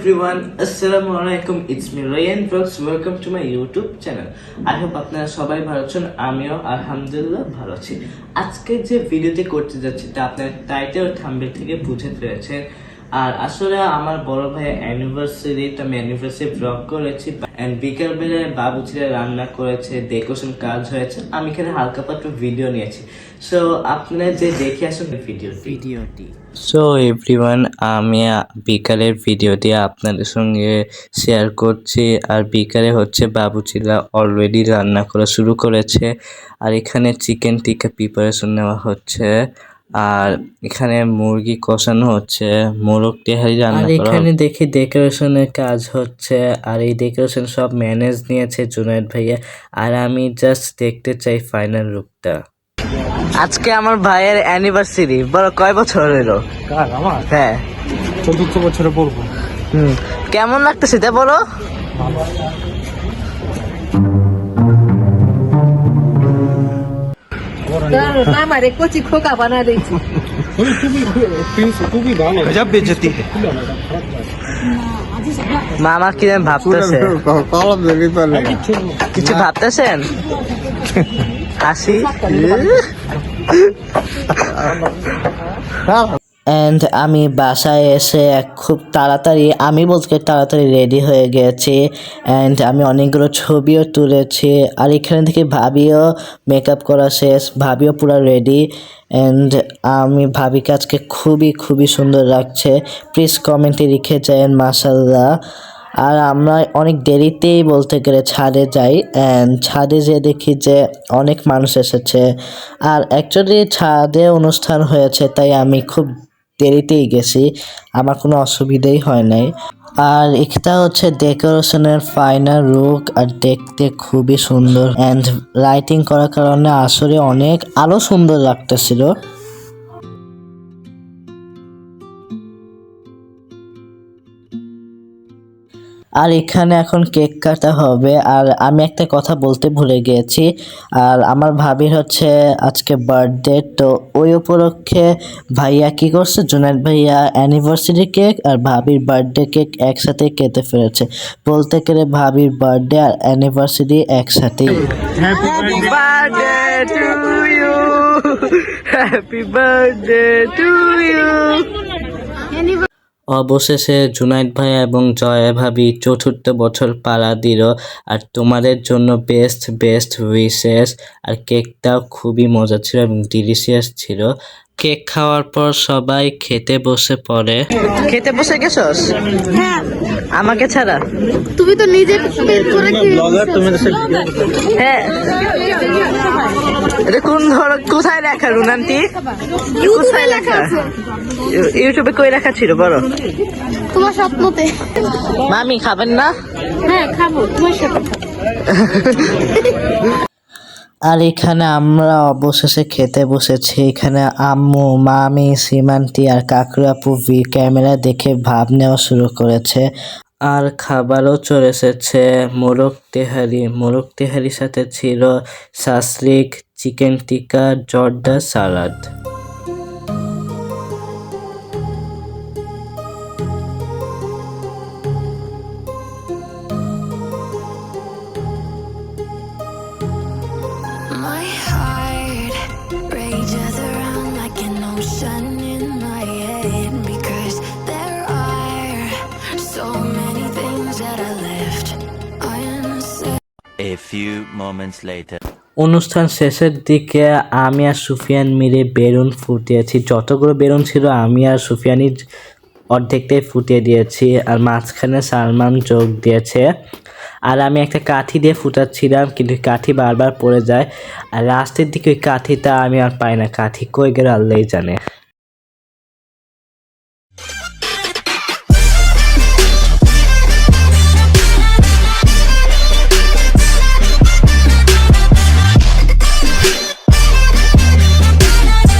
everyone, Assalamu alaikum. It's me Ryan Vlogs. Welcome to my YouTube channel. I hope আপনারা সবাই ভালো আছেন, আমিও আলহামদুলিল্লাহ ভালো আছি। আজকে যে ভিডিওটি করতে যাচ্ছি তা আপনারা টাইটেল ও থাম্বনেল থেকে বুঝে ফেলেছেন। আর আসলে আমার বড় ভাইয়ের অ্যানিভার্সারি, আমি অ্যানিভার্সারি ব্লগ করেছি এন্ড বিকেল বেলায় বাবু ছেলে রান্না করেছে, ডেকোরেশন কাজ হয়েছে, আমি এখানে হালকা পাতলা ভিডিও নিয়েছি। সো আপনারা যে দেখে আসুন ভিডিওটি। সো এভরিওয়ান, আমি বিকালের ভিডিওটি আপনাদের সঙ্গে শেয়ার করছি। আর বিকালে হচ্ছে বাবু ছেলে অলরেডি রান্না করা শুরু করেছে। আর এখানে চিকেন টিক্কা প্রিপারেশন নেওয়া হচ্ছে। আর এখানে মুরগি কষানো হচ্ছে, মোরগ তেহারি রান্না করা। আর এখানে দেখি ডেকোরেশনের কাজ হচ্ছে। আর এই ডেকোরেশন সব ম্যানেজ নিয়েছে জুনায়েদ ভাইয়া। আর আমি জাস্ট দেখতে চাই ফাইনাল লুকটা। আজকে আমার ভাইয়ের অ্যানিভার্সারি। বলো কয় বছর হলো? আমার হ্যাঁ 14 বছরে পড়বো। কেমন লাগতেছে তা বলো? মামা কি ভাবতেছে? কিছু ভাবতেছেন? হাসি। এন্ড আমি বাসায় এসে খুব তাড়াতাড়ি, আমি বলতে তাড়াতাড়ি রেডি হয়ে গেছি। এন্ড আমি অনেকগুলো ছবিও তুলেছি। আর এখানে থেকে ভাবিও মেকআপ করা শেষ, ভাবিও পুরো রেডি। এন্ড আমি ভাবিকে আজকে খুবই সুন্দর লাগছে। প্লিজ কমেন্টে লিখে যান মাশাআল্লাহ। আর আমরা অনেক দেরিতেই বলতে গেলে ছাদে যাই। অ্যান্ড ছাদে যেয়ে দেখি যে অনেক মানুষ এসেছে। আর অ্যাকচুয়ালি ছাদে অনুষ্ঠান হয়েছে, তাই আমি খুব দেরিতেই গেছি, আমার কোনো অসুবিধাই হয় নাই। আর এটা হচ্ছে ডেকোরেশনের ফাইনাল লুক। আর দেখতে খুবই সুন্দর অ্যান্ড লাইটিং করার কারণে আসলে অনেক আরো সুন্দর লাগতেছিল। আর এখানে এখন কেক কাটা হবে। আর আমি একটা কথা বলতে ভুলে গিয়েছি। আর আমার ভাবির হচ্ছে আজকে বার্থডে, তো ওই উপলক্ষে ভাইয়া কি করছে, জুনায়েদ ভাইয়া অ্যানিভার্সারি কেক আর ভাবির বার্থডে কেক একসাথে কেটে ফেলেছে। বলতে গেলে ভাবির বার্থডে আর অ্যানিভার্সারি একসাথে। Happy birthday to you, happy birthday to you. অবশেষে জুনায়েদ ভাই এবং জয়া ভাবি 4th বছর পাড়া দিল। আর তোমাদের জন্য বেস্ট উইশেস। আর কেকটাও খুবই মজা ছিল এবং ডিলিশিয়াস ছিল। কেক খাওয়ার পর সবাই খেতে বসে পড়ে। খেতে বসে গেছস? হ্যাঁ। আমাকে ছাড়া? তুমি তো নিজে ব্লগার, তুমি তো হ্যাঁ। এটা কোন কোথায় লেখা রুনান্টি? ইউটিউবে লেখা আছে। ইউটিউবে কই লেখা ছিল বলো? তোমার স্বপ্নতে। মামি খাবেন না? হ্যাঁ খাবো, তোমার সাথে। আর এখানে আমরা অবশেষে খেতে বসেছি। এখানে আম্মু, মামি, সীমান্তি আর কাকু আপু ক্যামেরা দেখে ভাব নেওয়া শুরু করেছে। আর খাবারও চলে এসেছে, মোরগ তেহারির সাথে ছিল শাসলিক, চিকেন টিক্কা, জর্দা, সালাদ। My heart rages around like an ocean in my head because there are so many things that I left unsaid. A few moments later. অনুষ্ঠান শেষের দিকে আমি আর সুফিয়ান মিলে বেলুন ফুটিয়েছি। যতগুলো বেলুন ছিল আমি আর সুফিয়ানই অর্ধেকটাই ফুটিয়ে দিয়েছি। আর মাঝখানে সালমান যোগ দিয়েছে। আর আমি একটা কাঠি দিয়ে ফুটাচ্ছিলাম, কিন্তু কাঠি বারবার পড়ে যায়। আর লাস্টের দিকে ওই কাঠিটা আমি আর পাই না, কাঠি কই গেল আল্লাহই জানে।